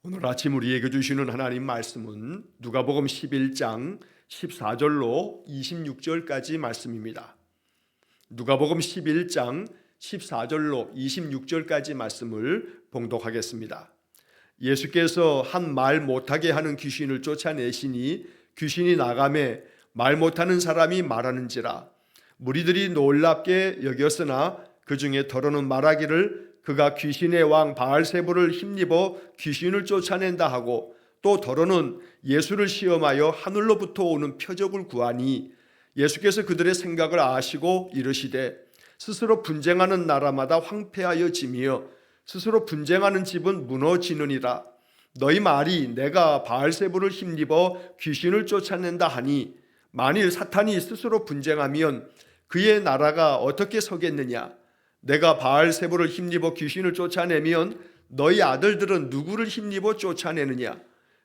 오늘 아침 우리에게 주시는 하나님 말씀은 누가복음 11장 14절로 26절까지 말씀입니다. 누가복음 11장 14절로 26절까지 말씀을 봉독하겠습니다. 예수께서 한 말 못하게 하는 귀신을 쫓아내시니 귀신이 나가매 말 못하는 사람이 말하는지라. 무리들이 놀랍게 여겼으나 그 중에 더러는 말하기를 그가 귀신의 왕 바알세불을 힘입어 귀신을 쫓아낸다 하고, 또 더러는 예수를 시험하여 하늘로부터 오는 표적을 구하니, 예수께서 그들의 생각을 아시고 이르시되 스스로 분쟁하는 나라마다 황폐하여 지며 스스로 분쟁하는 집은 무너지느니라. 너희 말이 내가 바알세불을 힘입어 귀신을 쫓아낸다 하니, 만일 사탄이 스스로 분쟁하면 그의 나라가 어떻게 서겠느냐? 내가 바알세불을 힘입어 귀신을 쫓아내면 너희 아들들은 누구를 힘입어 쫓아내느냐?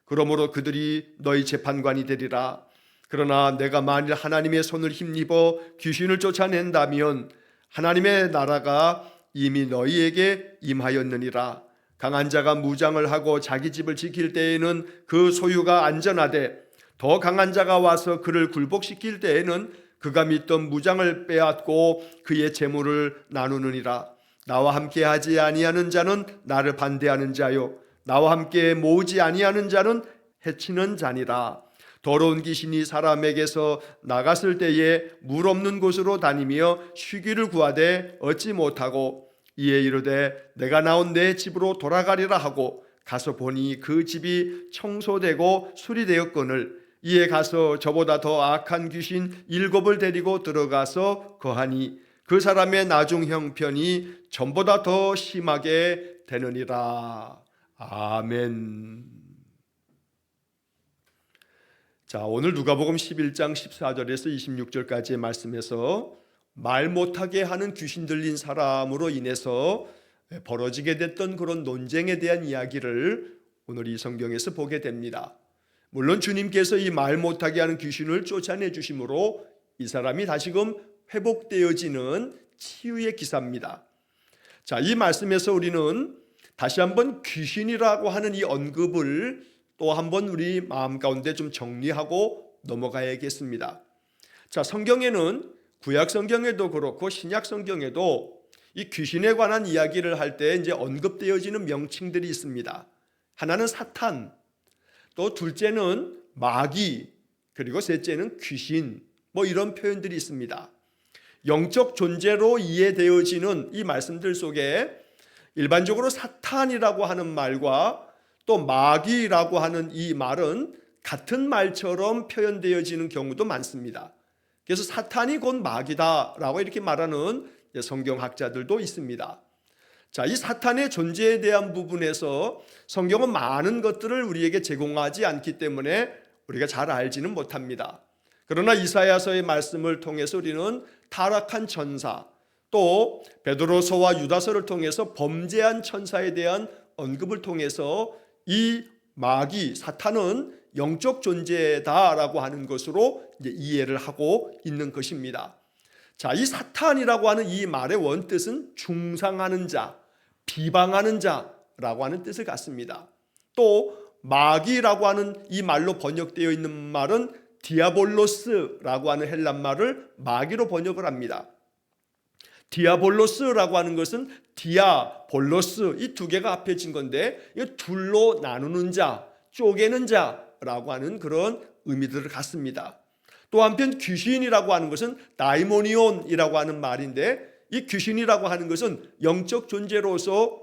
그러므로 그들이 너희 재판관이 되리라. 그러나 내가 만일 하나님의 손을 힘입어 귀신을 쫓아낸다면 하나님의 나라가 이미 너희에게 임하였느니라. 강한 자가 무장을 하고 자기 집을 지킬 때에는 그 소유가 안전하되, 더 강한 자가 와서 그를 굴복시킬 때에는 그가 믿던 무장을 빼앗고 그의 재물을 나누느니라. 나와 함께 하지 아니하는 자는 나를 반대하는 자요, 나와 함께 모으지 아니하는 자는 해치는 자니라. 더러운 귀신이 사람에게서 나갔을 때에 물 없는 곳으로 다니며 쉬기를 구하되 얻지 못하고, 이에 이르되 내가 나온 내 집으로 돌아가리라 하고 가서 보니 그 집이 청소되고 수리되었거늘, 이에 가서 저보다 더 악한 귀신 7을 데리고 들어가서 거하니 그 사람의 나중 형편이 전보다 더 심하게 되느니라. 아멘. 자, 오늘 누가복음 11장 14절에서 26절까지의 말씀에서 말 못하게 하는 귀신 들린 사람으로 인해서 벌어지게 됐던 그런 논쟁에 대한 이야기를 오늘 이 성경에서 보게 됩니다. 물론 주님께서 이 말 못하게 하는 귀신을 쫓아내 주심으로 이 사람이 다시금 회복되어지는 치유의 기사입니다. 자, 이 말씀에서 우리는 다시 한번 귀신이라고 하는 이 언급을 또 한번 우리 마음 가운데 좀 정리하고 넘어가야겠습니다. 자, 성경에는 구약 성경에도 그렇고 신약 성경에도 이 귀신에 관한 이야기를 할 때 이제 언급되어지는 명칭들이 있습니다. 하나는 사탄, 또 둘째는 마귀, 그리고 셋째는 귀신, 이런 표현들이 있습니다. 영적 존재로 이해되어지는 이 말씀들 속에 일반적으로 사탄이라고 하는 말과 또 마귀라고 하는 이 말은 같은 말처럼 표현되어지는 경우도 많습니다. 그래서 사탄이 곧 마귀다라고 이렇게 말하는 성경학자들도 있습니다. 자, 이 사탄의 존재에 대한 부분에서 성경은 많은 것들을 우리에게 제공하지 않기 때문에 우리가 잘 알지는 못합니다. 그러나 이사야서의 말씀을 통해서 우리는 타락한 천사, 또 베드로서와 유다서를 통해서 범죄한 천사에 대한 언급을 통해서 이 마귀, 사탄은 영적 존재다라고 하는 것으로 이제 이해를 하고 있는 것입니다. 자, 이 사탄이라고 하는 이 말의 원뜻은 중상하는 자, 비방하는 자라고 하는 뜻을 갖습니다. 또 마귀라고 하는 이 말로 번역되어 있는 말은 디아볼로스라고 하는 헬란 말을 마귀로 번역을 합니다. 디아볼로스라고 하는 것은 디아볼로스, 이 두 개가 합해진 건데, 이 둘로 나누는 자, 쪼개는 자라고 하는 그런 의미들을 갖습니다. 또 한편 귀신이라고 하는 것은 다이모니온이라고 하는 말인데, 이 귀신이라고 하는 것은 영적 존재로서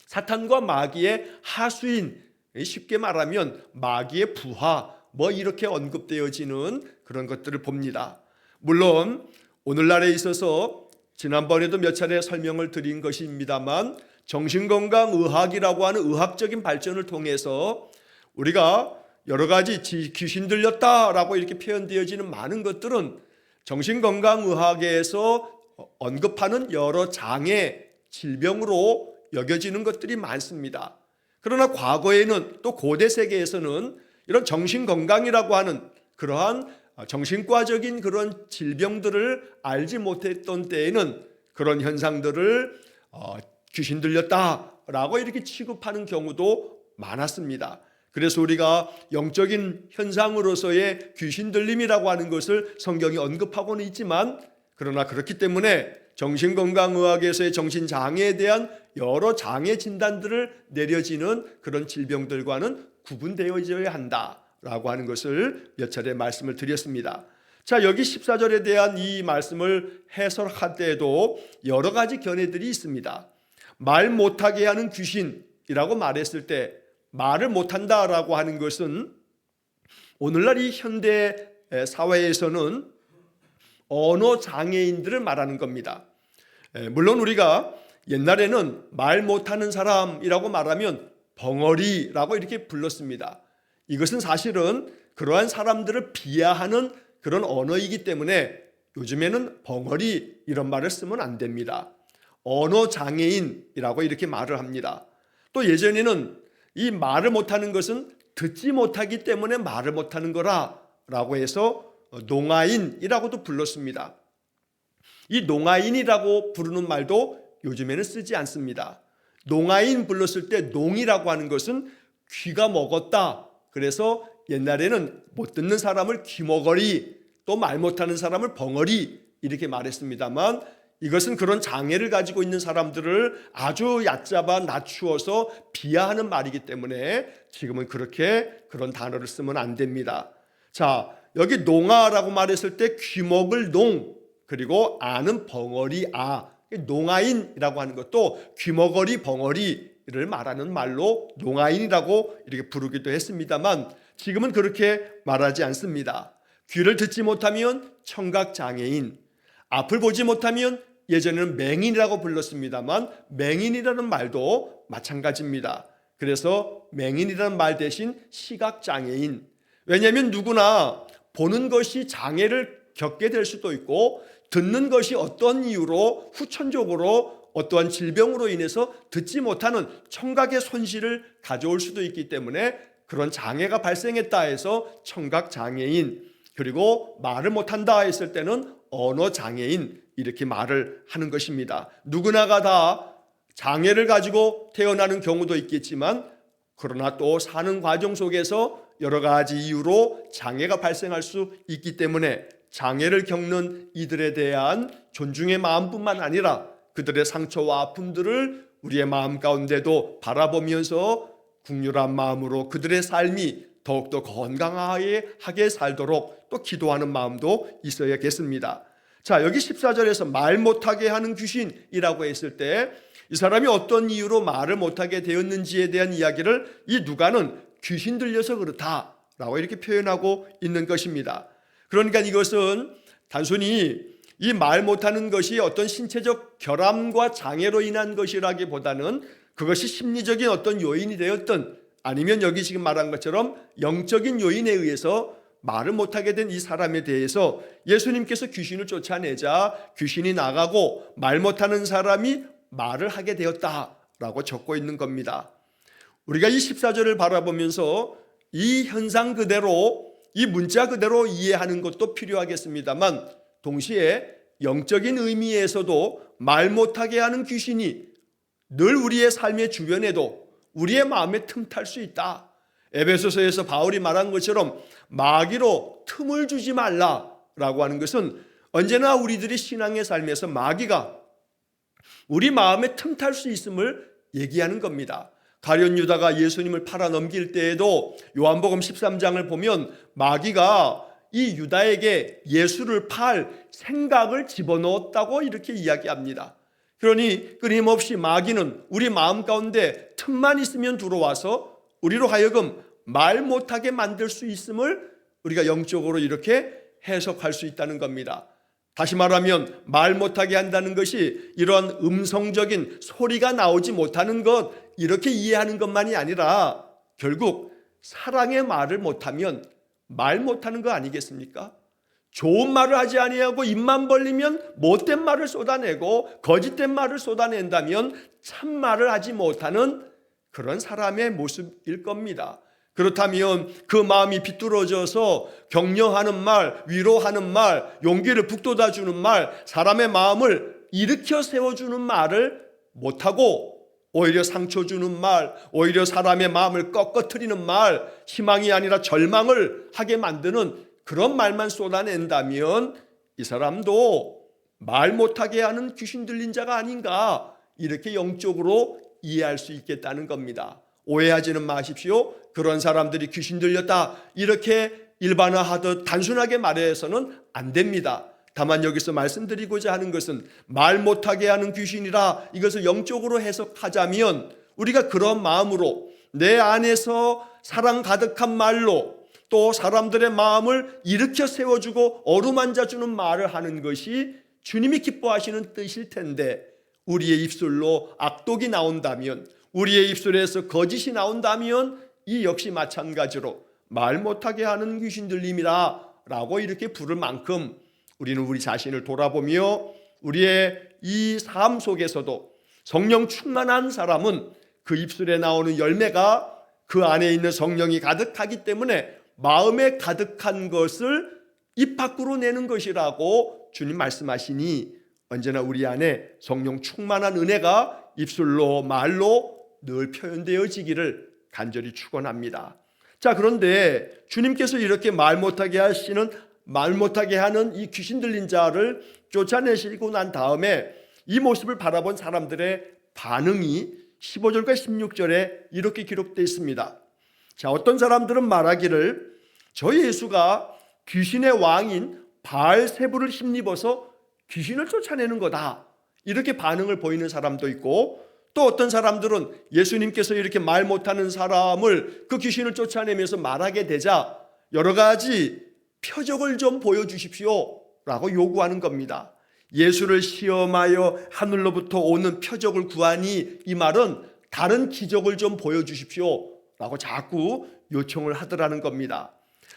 사탄과 마귀의 하수인, 쉽게 말하면 마귀의 부하, 이렇게 언급되어지는 그런 것들을 봅니다. 물론 오늘날에 있어서 지난번에도 몇 차례 설명을 드린 것입니다만, 정신건강의학이라고 하는 의학적인 발전을 통해서 우리가 여러 가지 귀신 들렸다라고 이렇게 표현되어지는 많은 것들은 정신건강의학에서 언급하는 여러 장애, 질병으로 여겨지는 것들이 많습니다. 그러나 과거에는, 또 고대 세계에서는 이런 정신건강이라고 하는 그러한 정신과적인 그런 질병들을 알지 못했던 때에는 그런 현상들을 귀신 들렸다라고 이렇게 취급하는 경우도 많았습니다. 그래서 우리가 영적인 현상으로서의 귀신 들림이라고 하는 것을 성경이 언급하고는 있지만, 그러나 그렇기 때문에 정신건강의학에서의 정신장애에 대한 여러 장애 진단들을 내려지는 그런 질병들과는 구분되어져야 한다라고 하는 것을 몇 차례 말씀을 드렸습니다. 자, 여기 14절에 대한 이 말씀을 해석할 때에도 여러 가지 견해들이 있습니다. 말 못하게 하는 귀신이라고 말했을 때, 말을 못한다라고 하는 것은 오늘날 이 현대 사회에서는 언어 장애인들을 말하는 겁니다. 물론 우리가 옛날에는 말 못하는 사람이라고 말하면 벙어리라고 이렇게 불렀습니다. 이것은 사실은 그러한 사람들을 비하하는 그런 언어이기 때문에 요즘에는 벙어리 이런 말을 쓰면 안 됩니다. 언어 장애인이라고 이렇게 말을 합니다. 또 예전에는 이 말을 못하는 것은 듣지 못하기 때문에 말을 못하는 거라고 해서 농아인이라고도 불렀습니다. 이 농아인이라고 부르는 말도 요즘에는 쓰지 않습니다. 농아인 불렀을 때 농이라고 하는 것은 귀가 먹었다. 그래서 옛날에는 못 듣는 사람을 귀머거리, 또 말 못하는 사람을 벙어리 이렇게 말했습니다만, 이것은 그런 장애를 가지고 있는 사람들을 아주 얕잡아 낮추어서 비하하는 말이기 때문에 지금은 그런 단어를 쓰면 안 됩니다. 자, 여기 농아라고 말했을 때 귀먹을 농, 그리고 아는 벙어리 아, 농아인이라고 하는 것도 귀머거리 벙어리를 말하는 말로 농아인이라고 이렇게 부르기도 했습니다만, 지금은 그렇게 말하지 않습니다. 귀를 듣지 못하면 청각장애인, 앞을 보지 못하면 예전에는 맹인이라고 불렀습니다만 맹인이라는 말도 마찬가지입니다. 그래서 맹인이라는 말 대신 시각장애인, 왜냐하면 누구나 보는 것이 장애를 겪게 될 수도 있고, 듣는 것이 어떤 이유로 후천적으로 어떠한 질병으로 인해서 듣지 못하는 청각의 손실을 가져올 수도 있기 때문에 그런 장애가 발생했다 해서 청각장애인, 그리고 말을 못한다 했을 때는 언어장애인 이렇게 말을 하는 것입니다. 누구나가 다 장애를 가지고 태어나는 경우도 있겠지만, 그러나 또 사는 과정 속에서 여러 가지 이유로 장애가 발생할 수 있기 때문에 장애를 겪는 이들에 대한 존중의 마음뿐만 아니라 그들의 상처와 아픔들을 우리의 마음 가운데도 바라보면서 국률한 마음으로 그들의 삶이 더욱더 건강하게 살도록 또 기도하는 마음도 있어야겠습니다. 자, 여기 14절에서 말 못하게 하는 귀신이라고 했을 때 이 사람이 어떤 이유로 말을 못하게 되었는지에 대한 이야기를 이 누가는 귀신 들려서 그렇다라고 이렇게 표현하고 있는 것입니다. 그러니까 이것은 단순히 이 말 못하는 것이 어떤 신체적 결함과 장애로 인한 것이라기보다는 그것이 심리적인 어떤 요인이 되었든, 아니면 여기 지금 말한 것처럼 영적인 요인에 의해서 말을 못하게 된 이 사람에 대해서 예수님께서 귀신을 쫓아내자 귀신이 나가고 말 못하는 사람이 말을 하게 되었다라고 적고 있는 겁니다. 우리가 이 14절을 바라보면서 이 현상 그대로, 이 문자 그대로 이해하는 것도 필요하겠습니다만, 동시에 영적인 의미에서도 말 못하게 하는 귀신이 늘 우리의 삶의 주변에도 우리의 마음에 틈탈 수 있다. 에베소서에서 바울이 말한 것처럼 마귀로 틈을 주지 말라라고 하는 것은 언제나 우리들이 신앙의 삶에서 마귀가 우리 마음에 틈탈 수 있음을 얘기하는 겁니다. 가룟 유다가 예수님을 팔아 넘길 때에도 요한복음 13장을 보면 마귀가 이 유다에게 예수를 팔 생각을 집어넣었다고 이렇게 이야기합니다. 그러니 끊임없이 마귀는 우리 마음 가운데 틈만 있으면 들어와서 우리로 하여금 말 못하게 만들 수 있음을 우리가 영적으로 이렇게 해석할 수 있다는 겁니다. 다시 말하면 말 못하게 한다는 것이 이러한 음성적인 소리가 나오지 못하는 것, 이렇게 이해하는 것만이 아니라 결국 사랑의 말을 못하면 말 못하는 거 아니겠습니까? 좋은 말을 하지 아니하고 입만 벌리면 못된 말을 쏟아내고 거짓된 말을 쏟아낸다면 참말을 하지 못하는 그런 사람의 모습일 겁니다. 그렇다면 그 마음이 비뚤어져서 격려하는 말, 위로하는 말, 용기를 북돋아주는 말, 사람의 마음을 일으켜 세워주는 말을 못하고 오히려 상처 주는 말, 오히려 사람의 마음을 꺾어뜨리는 말, 희망이 아니라 절망을 하게 만드는 그런 말만 쏟아낸다면 이 사람도 말 못하게 하는 귀신 들린 자가 아닌가, 이렇게 영적으로 이해할 수 있겠다는 겁니다. 오해하지는 마십시오. 그런 사람들이 귀신 들렸다 이렇게 일반화하듯 단순하게 말해서는 안 됩니다. 다만 여기서 말씀드리고자 하는 것은 말 못하게 하는 귀신이라 이것을 영적으로 해석하자면 우리가 그런 마음으로 내 안에서 사랑 가득한 말로 또 사람들의 마음을 일으켜 세워주고 어루만져주는 말을 하는 것이 주님이 기뻐하시는 뜻일 텐데, 우리의 입술로 악독이 나온다면, 우리의 입술에서 거짓이 나온다면 이 역시 마찬가지로 말 못하게 하는 귀신 들림이라 라고 이렇게 부를 만큼 우리는 우리 자신을 돌아보며 우리의 이 삶 속에서도 성령 충만한 사람은 그 입술에 나오는 열매가 그 안에 있는 성령이 가득하기 때문에 마음에 가득한 것을 입 밖으로 내는 것이라고 주님 말씀하시니, 언제나 우리 안에 성령 충만한 은혜가 입술로 말로 늘 표현되어지기를 간절히 축원합니다. 자, 그런데 주님께서 이렇게 말 못하게 하는 이 귀신 들린 자를 쫓아내시고 난 다음에 이 모습을 바라본 사람들의 반응이 15절과 16절에 이렇게 기록되어 있습니다. 자, 어떤 사람들은 말하기를 저 예수가 귀신의 왕인 바알세불을 힘입어서 귀신을 쫓아내는 거다, 이렇게 반응을 보이는 사람도 있고, 또 어떤 사람들은 예수님께서 이렇게 말 못하는 사람을 그 귀신을 쫓아내면서 말하게 되자 여러 가지 표적을 좀 보여주십시오 라고 요구하는 겁니다. 예수를 시험하여 하늘로부터 오는 표적을 구하니 이 말은 다른 기적을 좀 보여주십시오 라고 자꾸 요청을 하더라는 겁니다.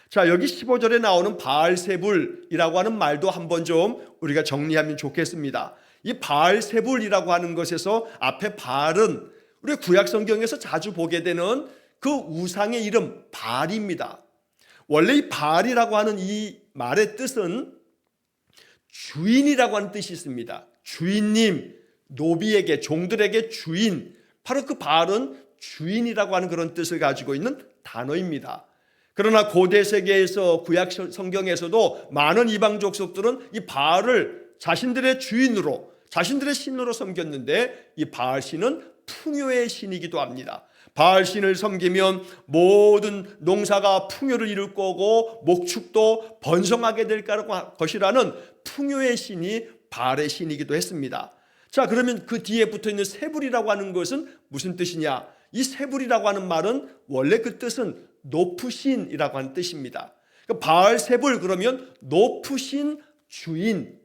자, 여기 15절에 나오는 바알세불이라고 하는 말도 한번 좀 우리가 정리하면 좋겠습니다. 이 바알세불이라고 하는 것에서 앞에 바알은 우리 구약 성경에서 자주 보게 되는 그 우상의 이름 바알입니다. 원래 이 바알이라고 하는 이 말의 뜻은 주인이라고 하는 뜻이 있습니다. 주인님, 노비에게, 종들에게 주인, 바로 그 바알은 주인이라고 하는 그런 뜻을 가지고 있는 단어입니다. 그러나 고대 세계에서 구약 성경에서도 많은 이방 족속들은 이 바알을 자신들의 주인으로, 자신들의 신으로 섬겼는데, 이 바알 신은 풍요의 신이기도 합니다. 바알 신을 섬기면 모든 농사가 풍요를 이룰 거고 목축도 번성하게 될 것이라는 풍요의 신이 바알의 신이기도 했습니다. 자, 그러면 그 뒤에 붙어있는 세불이라고 하는 것은 무슨 뜻이냐? 이 세불이라고 하는 말은 원래 그 뜻은 높으신이라고 하는 뜻입니다. 바알세불 그러면 높으신 주인,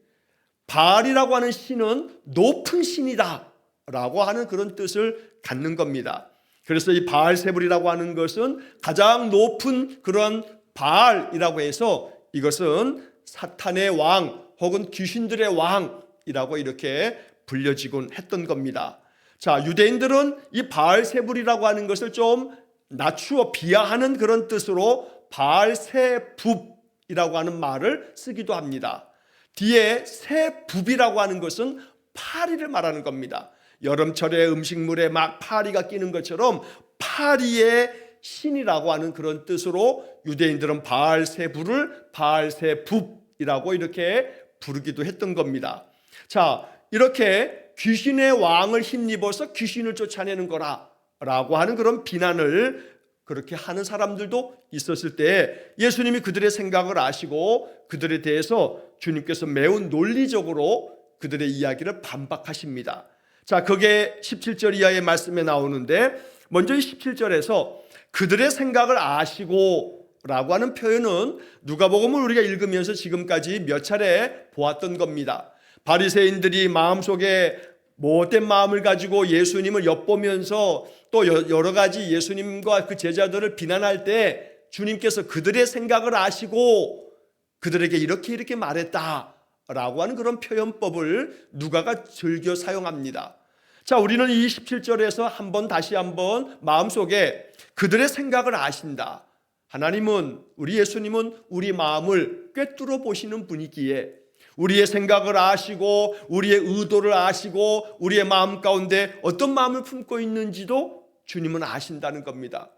바알이라고 하는 신은 높은 신이다 라고 하는 그런 뜻을 갖는 겁니다. 그래서 이 바알세불이라고 하는 것은 가장 높은 그런 바알이라고 해서 이것은 사탄의 왕 혹은 귀신들의 왕이라고 이렇게 불려지곤 했던 겁니다. 자, 유대인들은 이 바알세불이라고 하는 것을 좀 낮추어 비하하는 그런 뜻으로 바알세붑이라고 하는 말을 쓰기도 합니다. 뒤에 세붑이라고 하는 것은 파리를 말하는 겁니다. 여름철에 음식물에 막 파리가 끼는 것처럼 파리의 신이라고 하는 그런 뜻으로 유대인들은 바알세불을 바알세붑이라고 이렇게 부르기도 했던 겁니다. 자, 이렇게 귀신의 왕을 힘입어서 귀신을 쫓아내는 거라 라고 하는 그런 비난을 그렇게 하는 사람들도 있었을 때 예수님이 그들의 생각을 아시고 그들에 대해서 주님께서 매우 논리적으로 그들의 이야기를 반박하십니다. 자, 그게 17절 이하의 말씀에 나오는데, 먼저 이 17절에서 그들의 생각을 아시고 라고 하는 표현은 누가복음을 우리가 읽으면서 지금까지 몇 차례 보았던 겁니다. 바리새인들이 마음속에 못된 마음을 가지고 예수님을 엿보면서 또 여러 가지 예수님과 그 제자들을 비난할 때 주님께서 그들의 생각을 아시고 그들에게 이렇게 말했다라고 하는 그런 표현법을 누가가 즐겨 사용합니다. 자, 우리는 이 17절에서 다시 한번 마음속에 그들의 생각을 아신다. 하나님은, 우리 예수님은 우리 마음을 꿰뚫어 보시는 분이기에 우리의 생각을 아시고 우리의 의도를 아시고 우리의 마음 가운데 어떤 마음을 품고 있는지도 주님은 아신다는 겁니다.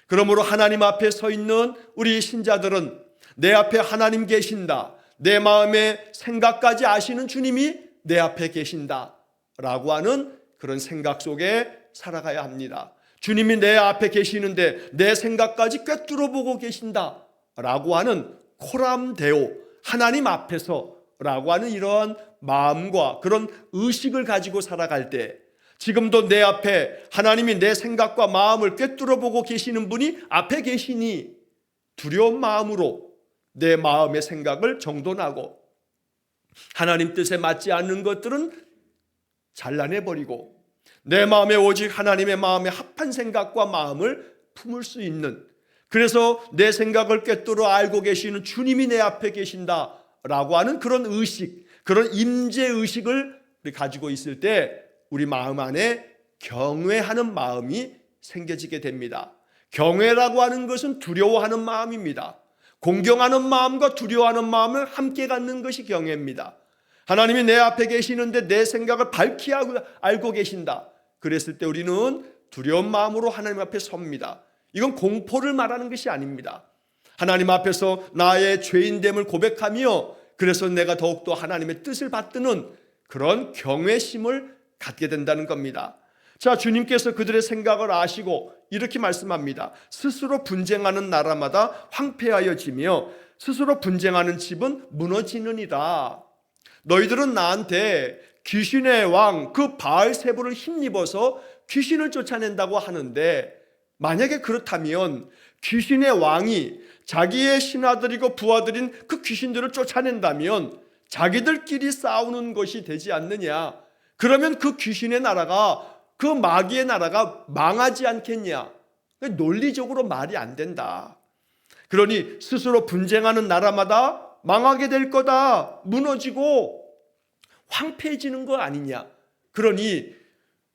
그러므로 하나님 앞에 서 있는 우리 신자들은 내 앞에 하나님 계신다, 내 마음의 생각까지 아시는 주님이 내 앞에 계신다 라고 하는 그런 생각 속에 살아가야 합니다. 주님이 내 앞에 계시는데 내 생각까지 꿰뚫어 보고 계신다 라고 하는 코람데오, 하나님 앞에서 라고 하는 이러한 마음과 그런 의식을 가지고 살아갈 때, 지금도 내 앞에 하나님이 내 생각과 마음을 꿰뚫어 보고 계시는 분이 앞에 계시니 두려운 마음으로 내 마음의 생각을 정돈하고 하나님 뜻에 맞지 않는 것들은 잘라내버리고 내 마음에 오직 하나님의 마음에 합한 생각과 마음을 품을 수 있는, 그래서 내 생각을 꿰뚫어 알고 계시는 주님이 내 앞에 계신다라고 하는 그런 의식, 그런 임재의식을 가지고 있을 때 우리 마음 안에 경외하는 마음이 생겨지게 됩니다. 경외라고 하는 것은 두려워하는 마음입니다. 공경하는 마음과 두려워하는 마음을 함께 갖는 것이 경외입니다. 하나님이 내 앞에 계시는데 내 생각을 밝히 알고 계신다. 그랬을 때 우리는 두려운 마음으로 하나님 앞에 섭니다. 이건 공포를 말하는 것이 아닙니다. 하나님 앞에서 나의 죄인됨을 고백하며 그래서 내가 더욱더 하나님의 뜻을 받드는 그런 경외심을 갖게 된다는 겁니다. 자, 주님께서 그들의 생각을 아시고 이렇게 말씀합니다. 스스로 분쟁하는 나라마다 황폐하여지며 스스로 분쟁하는 집은 무너지느니라. 너희들은 나한테 귀신의 왕 그 바알세불을 힘입어서 귀신을 쫓아낸다고 하는데, 만약에 그렇다면 귀신의 왕이 자기의 신하들이고 부하들인 그 귀신들을 쫓아낸다면 자기들끼리 싸우는 것이 되지 않느냐? 그러면 그 귀신의 나라가, 그 마귀의 나라가 망하지 않겠냐? 논리적으로 말이 안 된다. 그러니 스스로 분쟁하는 나라마다 망하게 될 거다, 무너지고 황폐해지는 거 아니냐? 그러니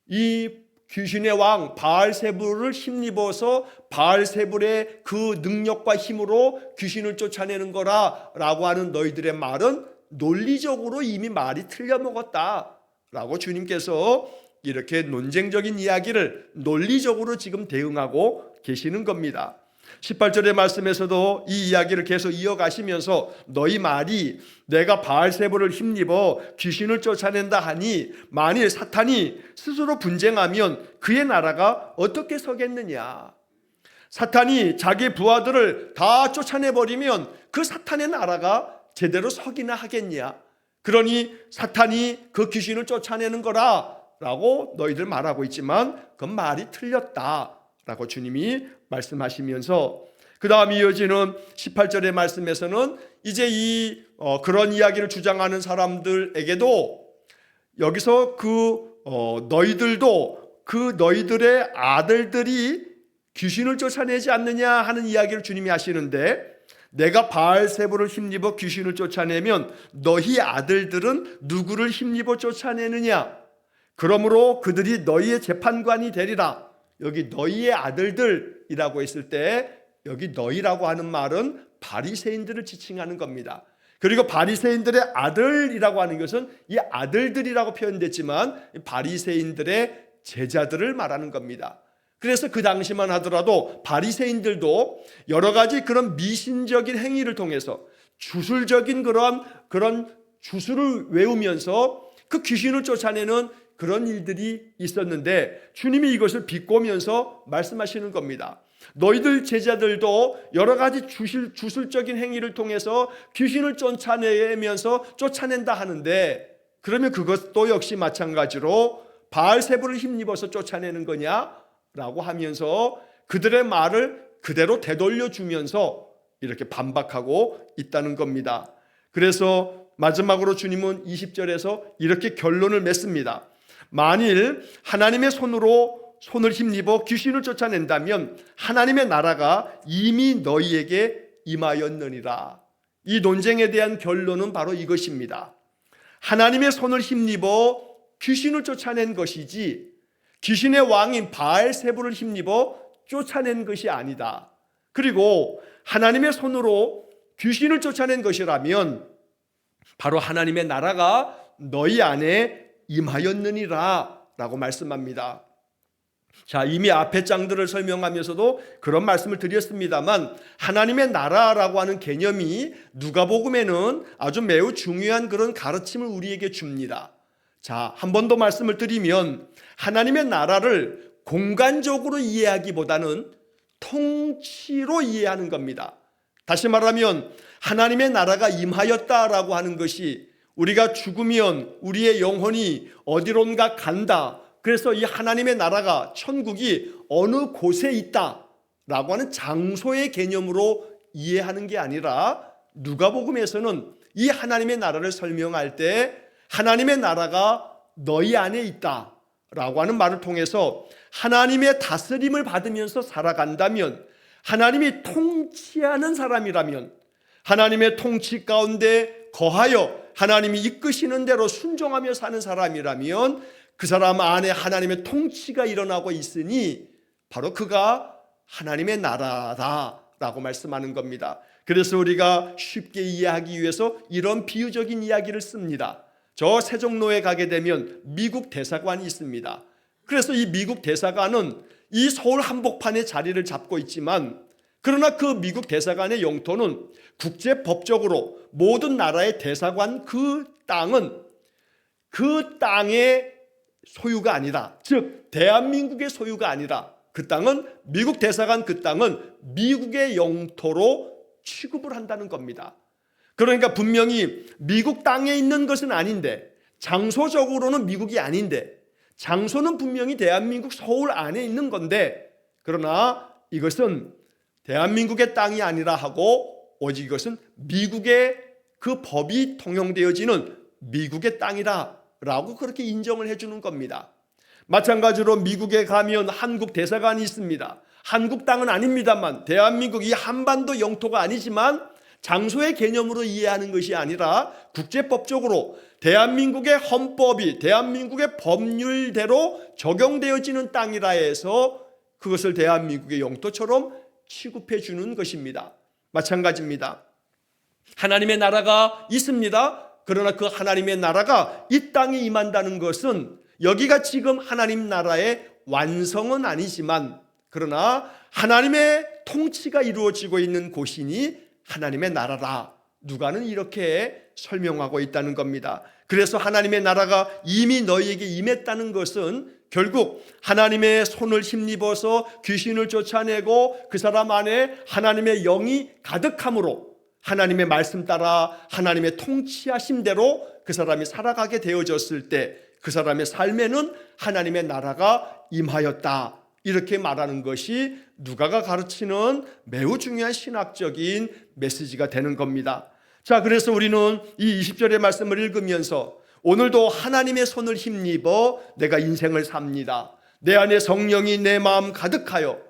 이 귀신의 왕 바알세불을 힘입어서 바알세불의 그 능력과 힘으로 귀신을 쫓아내는 거라라고 하는 너희들의 말은 논리적으로 이미 말이 틀려먹었다라고 주님께서 이렇게 논쟁적인 이야기를 논리적으로 지금 대응하고 계시는 겁니다. 18절의 말씀에서도 이 이야기를 계속 이어가시면서 너희 말이 내가 바알세불을 힘입어 귀신을 쫓아낸다 하니 만일 사탄이 스스로 분쟁하면 그의 나라가 어떻게 서겠느냐? 사탄이 자기 부하들을 다 쫓아내버리면 그 사탄의 나라가 제대로 서기나 하겠냐? 그러니 사탄이 그 귀신을 쫓아내는 거라 라고 너희들 말하고 있지만 그건 말이 틀렸다라고 주님이 말씀하시면서, 그 다음 이어지는 18절의 말씀에서는 이제 그런 이야기를 주장하는 사람들에게도 여기서 너희들도 그 너희들의 아들들이 귀신을 쫓아내지 않느냐 하는 이야기를 주님이 하시는데, 내가 바알세불을 힘입어 귀신을 쫓아내면 너희 아들들은 누구를 힘입어 쫓아내느냐? 그러므로 그들이 너희의 재판관이 되리라. 여기 너희의 아들들이라고 했을 때 여기 너희라고 하는 말은 바리새인들을 지칭하는 겁니다. 그리고 바리새인들의 아들이라고 하는 것은 이 아들들이라고 표현됐지만 바리새인들의 제자들을 말하는 겁니다. 그래서 그 당시만 하더라도 바리새인들도 여러 가지 그런 미신적인 행위를 통해서 주술적인 그런 주술을 외우면서 그 귀신을 쫓아내는 그런 일들이 있었는데 주님이 이것을 비꼬면서 말씀하시는 겁니다. 너희들 제자들도 여러 가지 주술적인 행위를 통해서 귀신을 쫓아내면서 쫓아낸다 하는데, 그러면 그것도 역시 마찬가지로 바알세불을 힘입어서 쫓아내는 거냐라고 하면서 그들의 말을 그대로 되돌려 주면서 이렇게 반박하고 있다는 겁니다. 그래서 마지막으로 주님은 20절에서 이렇게 결론을 맺습니다. 만일 하나님의 손을 힘입어 귀신을 쫓아낸다면 하나님의 나라가 이미 너희에게 임하였느니라. 이 논쟁에 대한 결론은 바로 이것입니다. 하나님의 손을 힘입어 귀신을 쫓아낸 것이지 귀신의 왕인 바알세불을 힘입어 쫓아낸 것이 아니다. 그리고 하나님의 손으로 귀신을 쫓아낸 것이라면 바로 하나님의 나라가 너희 안에 임하였느니라 라고 말씀합니다. 자, 이미 앞의 장들을 설명하면서도 그런 말씀을 드렸습니다만 하나님의 나라라고 하는 개념이 누가복음에는 아주 매우 중요한 그런 가르침을 우리에게 줍니다. 자, 한 번 더 말씀을 드리면 하나님의 나라를 공간적으로 이해하기보다는 통치로 이해하는 겁니다. 다시 말하면 하나님의 나라가 임하였다라고 하는 것이 우리가 죽으면 우리의 영혼이 어디론가 간다. 그래서 이 하나님의 나라가 천국이 어느 곳에 있다라고 하는 장소의 개념으로 이해하는 게 아니라 누가복음에서는 이 하나님의 나라를 설명할 때 하나님의 나라가 너희 안에 있다라고 하는 말을 통해서 하나님의 다스림을 받으면서 살아간다면, 하나님이 통치하는 사람이라면, 하나님의 통치 가운데 거하여 하나님이 이끄시는 대로 순종하며 사는 사람이라면 그 사람 안에 하나님의 통치가 일어나고 있으니 바로 그가 하나님의 나라다라고 말씀하는 겁니다. 그래서 우리가 쉽게 이해하기 위해서 이런 비유적인 이야기를 씁니다. 저 세종로에 가게 되면 미국 대사관이 있습니다. 그래서 이 미국 대사관은 이 서울 한복판에 자리를 잡고 있지만, 그러나 그 미국 대사관의 영토는 국제법적으로 모든 나라의 대사관 그 땅은 그 땅의 소유가 아니라, 즉 대한민국의 소유가 아니라 그 땅은 미국 대사관 그 땅은 미국의 영토로 취급을 한다는 겁니다. 그러니까 분명히 미국 땅에 있는 것은 아닌데, 장소적으로는 미국이 아닌데, 장소는 분명히 대한민국 서울 안에 있는 건데, 그러나 이것은 대한민국의 땅이 아니라 하고 오직 이것은 미국의 그 법이 통용되어지는 미국의 땅이라 라고 그렇게 인정을 해주는 겁니다. 마찬가지로 미국에 가면 한국 대사관이 있습니다. 한국 땅은 아닙니다만, 대한민국 이 한반도 영토가 아니지만 장소의 개념으로 이해하는 것이 아니라 국제법적으로 대한민국의 헌법이 대한민국의 법률대로 적용되어지는 땅이라 해서 그것을 대한민국의 영토처럼 취급해 주는 것입니다. 마찬가지입니다. 하나님의 나라가 있습니다. 그러나 그 하나님의 나라가 이 땅에 임한다는 것은 여기가 지금 하나님 나라의 완성은 아니지만, 그러나 하나님의 통치가 이루어지고 있는 곳이니 하나님의 나라라. 누가는 이렇게 설명하고 있다는 겁니다. 그래서 하나님의 나라가 이미 너희에게 임했다는 것은 결국 하나님의 손을 힘입어서 귀신을 쫓아내고 그 사람 안에 하나님의 영이 가득함으로 하나님의 말씀 따라 하나님의 통치하심대로 그 사람이 살아가게 되어졌을 때 그 사람의 삶에는 하나님의 나라가 임하였다. 이렇게 말하는 것이 누가가 가르치는 매우 중요한 신학적인 메시지가 되는 겁니다. 자, 그래서 우리는 이 20절의 말씀을 읽으면서 오늘도 하나님의 손을 힘입어 내가 인생을 삽니다. 내 안에 성령이 내 마음 가득하여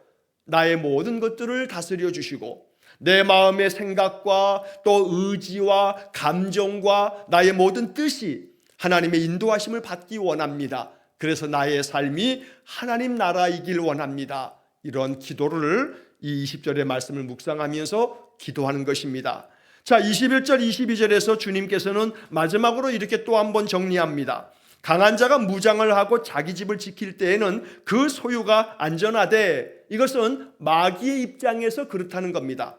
나의 모든 것들을 다스려 주시고 내 마음의 생각과 또 의지와 감정과 나의 모든 뜻이 하나님의 인도하심을 받기 원합니다. 그래서 나의 삶이 하나님 나라이길 원합니다. 이런 기도를 이 20절의 말씀을 묵상하면서 기도하는 것입니다. 자, 21절 22절에서 주님께서는 마지막으로 이렇게 또 한 번 정리합니다. 강한 자가 무장을 하고 자기 집을 지킬 때에는 그 소유가 안전하되, 이것은 마귀의 입장에서 그렇다는 겁니다.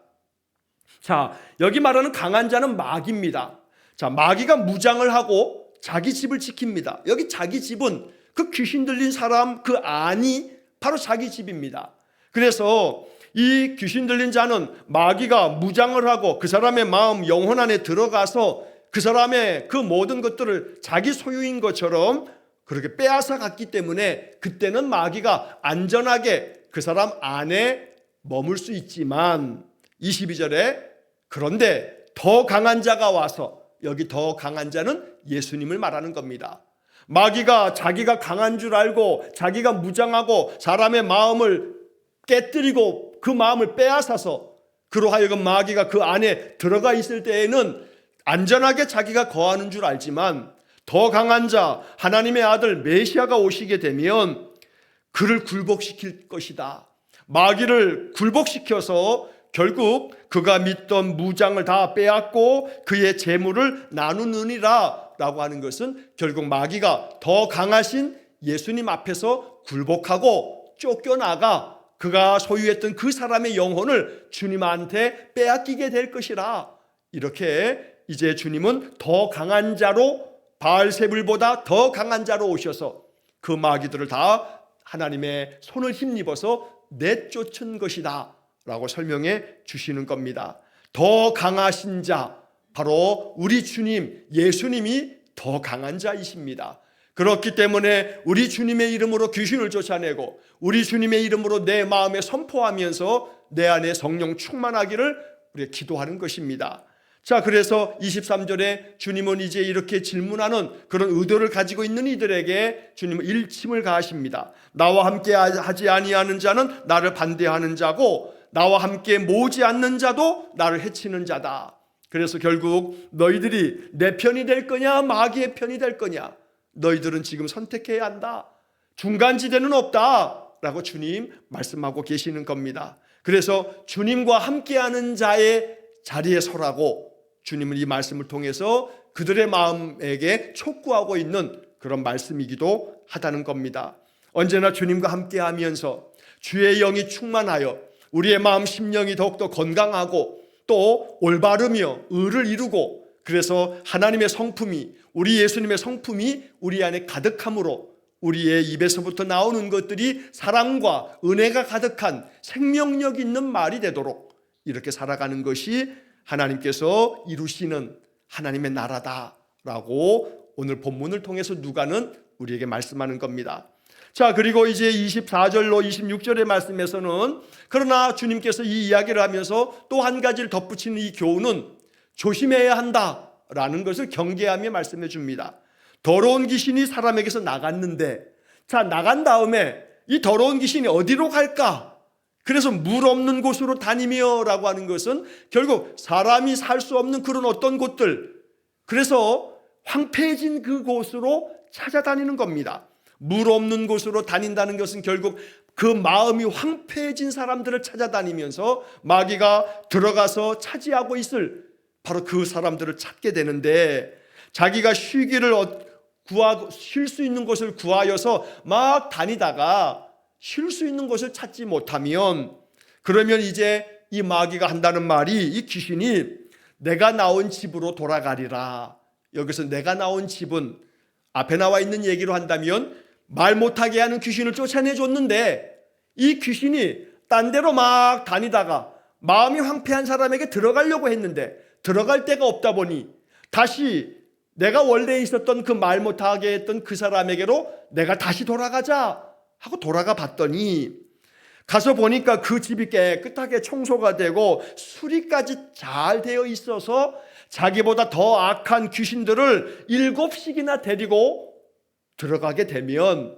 자, 여기 말하는 강한 자는 마귀입니다. 자, 마귀가 무장을 하고 자기 집을 지킵니다. 여기 자기 집은 그 귀신 들린 사람 그 안이 바로 자기 집입니다. 그래서 이 귀신 들린 자는 마귀가 무장을 하고 그 사람의 마음 영혼 안에 들어가서 그 사람의 그 모든 것들을 자기 소유인 것처럼 그렇게 빼앗아 갔기 때문에 그때는 마귀가 안전하게 그 사람 안에 머물 수 있지만 22절에 그런데 더 강한 자가 와서, 여기 더 강한 자는 예수님을 말하는 겁니다. 마귀가 자기가 강한 줄 알고 자기가 무장하고 사람의 마음을 깨뜨리고 그 마음을 빼앗아서 그로 하여금 마귀가 그 안에 들어가 있을 때에는 안전하게 자기가 거하는 줄 알지만 더 강한 자, 하나님의 아들 메시아가 오시게 되면 그를 굴복시킬 것이다. 마귀를 굴복시켜서 결국 그가 믿던 무장을 다 빼앗고 그의 재물을 나누느니라 라고 하는 것은 결국 마귀가 더 강하신 예수님 앞에서 굴복하고 쫓겨나가 그가 소유했던 그 사람의 영혼을 주님한테 빼앗기게 될 것이라. 이렇게 이제 주님은 더 강한 자로, 바알세불보다 더 강한 자로 오셔서 그 마귀들을 다 하나님의 손을 힘입어서 내쫓은 것이다 라고 설명해 주시는 겁니다. 더 강하신 자, 바로 우리 주님 예수님이 더 강한 자이십니다. 그렇기 때문에 우리 주님의 이름으로 귀신을 쫓아내고 우리 주님의 이름으로 내 마음에 선포하면서 내 안에 성령 충만하기를 우리가 기도하는 것입니다. 자, 그래서 23절에 주님은 이제 이렇게 질문하는 그런 의도를 가지고 있는 이들에게 주님은 일침을 가하십니다. 나와 함께 하지 아니하는 자는 나를 반대하는 자고 나와 함께 모으지 않는 자도 나를 해치는 자다. 그래서 결국 너희들이 내 편이 될 거냐 마귀의 편이 될 거냐, 너희들은 지금 선택해야 한다. 중간지대는 없다 라고 주님 말씀하고 계시는 겁니다. 그래서 주님과 함께하는 자의 자리에 서라고 주님은 이 말씀을 통해서 그들의 마음에게 촉구하고 있는 그런 말씀이기도 하다는 겁니다. 언제나 주님과 함께하면서 주의 영이 충만하여 우리의 마음 심령이 더욱더 건강하고 또 올바르며 의를 이루고, 그래서 하나님의 성품이, 우리 예수님의 성품이 우리 안에 가득함으로 우리의 입에서부터 나오는 것들이 사랑과 은혜가 가득한 생명력 있는 말이 되도록 이렇게 살아가는 것이 하나님께서 이루시는 하나님의 나라다라고 오늘 본문을 통해서 누가는 우리에게 말씀하는 겁니다. 자, 그리고 이제 24절로 26절의 말씀에서는 그러나 주님께서 이 이야기를 하면서 또 한 가지를 덧붙이는 이 교훈은 조심해야 한다라는 것을 경계하며 말씀해 줍니다. 더러운 귀신이 사람에게서 나갔는데, 자, 나간 다음에 이 더러운 귀신이 어디로 갈까? 그래서 물 없는 곳으로 다니며 라고 하는 것은 결국 사람이 살 수 없는 그런 어떤 곳들, 그래서 황폐해진 그 곳으로 찾아다니는 겁니다. 물 없는 곳으로 다닌다는 것은 결국 그 마음이 황폐해진 사람들을 찾아다니면서 마귀가 들어가서 차지하고 있을 바로 그 사람들을 찾게 되는데, 자기가 쉬기를 구하고 쉴 수 있는 곳을 구하여서 막 다니다가 쉴 수 있는 곳을 찾지 못하면, 그러면 이제 이 마귀가 한다는 말이, 이 귀신이 내가 나온 집으로 돌아가리라. 여기서 내가 나온 집은 앞에 나와 있는 얘기로 한다면 말 못하게 하는 귀신을 쫓아내줬는데, 이 귀신이 딴 데로 막 다니다가 마음이 황폐한 사람에게 들어가려고 했는데 들어갈 데가 없다 보니 다시 내가 원래 있었던 그 말 못하게 했던 그 사람에게로 내가 다시 돌아가자 하고 돌아가 봤더니, 가서 보니까 그 집이 깨끗하게 청소가 되고 수리까지 잘 되어 있어서 자기보다 더 악한 귀신들을 7씩이나 데리고 들어가게 되면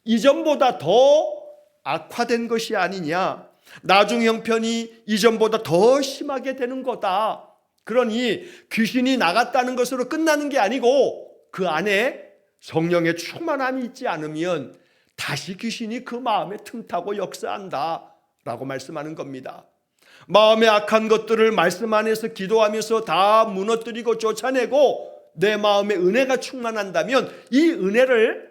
이전보다 더 악화된 것이 아니냐, 나중 형편이 이전보다 더 심하게 되는 거다. 그러니 귀신이 나갔다는 것으로 끝나는 게 아니고 그 안에 성령의 충만함이 있지 않으면 다시 귀신이 그 마음에 틈타고 역사한다 라고 말씀하는 겁니다. 마음의 악한 것들을 말씀 안에서 기도하면서 다 무너뜨리고 쫓아내고 내 마음에 은혜가 충만한다면 이 은혜를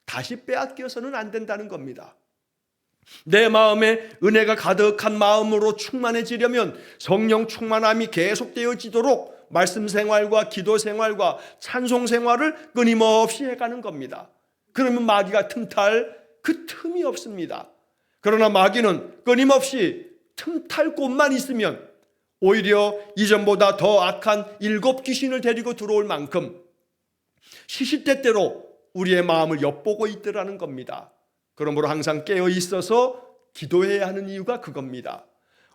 다시 빼앗겨서는 안 된다는 겁니다. 내 마음에 은혜가 가득한 마음으로 충만해지려면 성령 충만함이 계속되어지도록 말씀 생활과 기도 생활과 찬송 생활을 끊임없이 해가는 겁니다. 그러면 마귀가 틈탈 그 틈이 없습니다. 그러나 마귀는 끊임없이 틈탈 곳만 있으면 오히려 이전보다 더 악한 7 귀신을 데리고 들어올 만큼 시시때때로 우리의 마음을 엿보고 있더라는 겁니다. 그러므로 항상 깨어 있어서 기도해야 하는 이유가 그겁니다.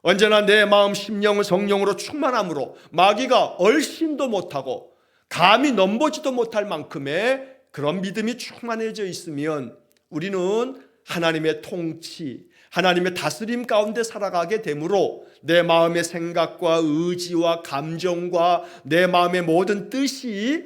언제나 내 마음 심령을 성령으로 충만함으로 마귀가 얼씬도 못하고 감히 넘보지도 못할 만큼의 그런 믿음이 충만해져 있으면 우리는 하나님의 통치, 하나님의 다스림 가운데 살아가게 되므로 내 마음의 생각과 의지와 감정과 내 마음의 모든 뜻이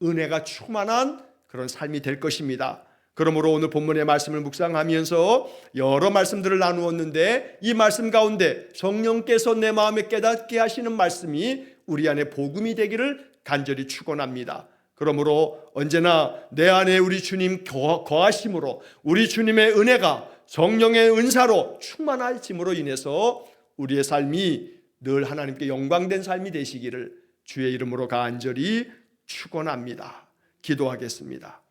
은혜가 충만한 그런 삶이 될 것입니다. 그러므로 오늘 본문의 말씀을 묵상하면서 여러 말씀들을 나누었는데 이 말씀 가운데 성령께서 내 마음에 깨닫게 하시는 말씀이 우리 안에 복음이 되기를 간절히 축원합니다. 그러므로 언제나 내 안에 우리 주님 거하심으로 우리 주님의 은혜가 성령의 은사로 충만하심으로 인해서 우리의 삶이 늘 하나님께 영광된 삶이 되시기를 주의 이름으로 간절히 축원합니다. 기도하겠습니다.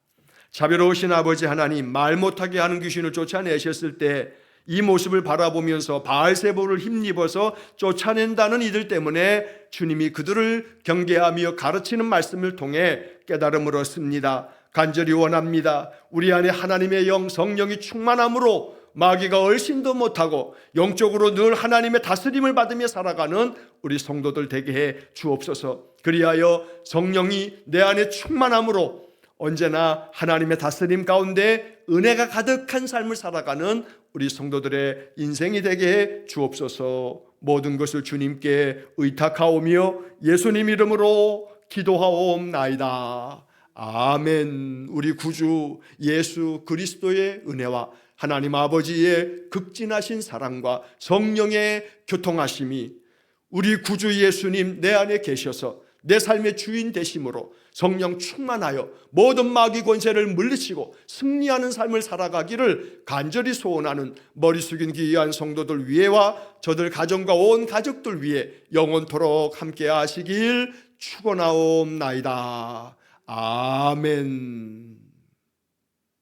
자비로우신 아버지 하나님, 말 못하게 하는 귀신을 쫓아내셨을 때 이 모습을 바라보면서 바알세보를 힘입어서 쫓아낸다는 이들 때문에 주님이 그들을 경계하며 가르치는 말씀을 통해 깨달음을 얻습니다. 간절히 원합니다. 우리 안에 하나님의 영 성령이 충만함으로 마귀가 얼씬도 못하고 영적으로 늘 하나님의 다스림을 받으며 살아가는 우리 성도들 되게 해 주옵소서. 그리하여 성령이 내 안에 충만함으로 언제나 하나님의 다스림 가운데 은혜가 가득한 삶을 살아가는 우리 성도들의 인생이 되게 해 주옵소서. 모든 것을 주님께 의탁하오며 예수님 이름으로 기도하옵나이다. 아멘. 우리 구주 예수 그리스도의 은혜와 하나님 아버지의 극진하신 사랑과 성령의 교통하심이 우리 구주 예수님 내 안에 계셔서 내 삶의 주인 되심으로 성령 충만하여 모든 마귀 권세를 물리치고 승리하는 삶을 살아가기를 간절히 소원하는 머리 숙인 귀한 성도들 위에와 저들 가정과 온 가족들 위해 영원토록 함께 하시길 축원하옵나이다. 아멘.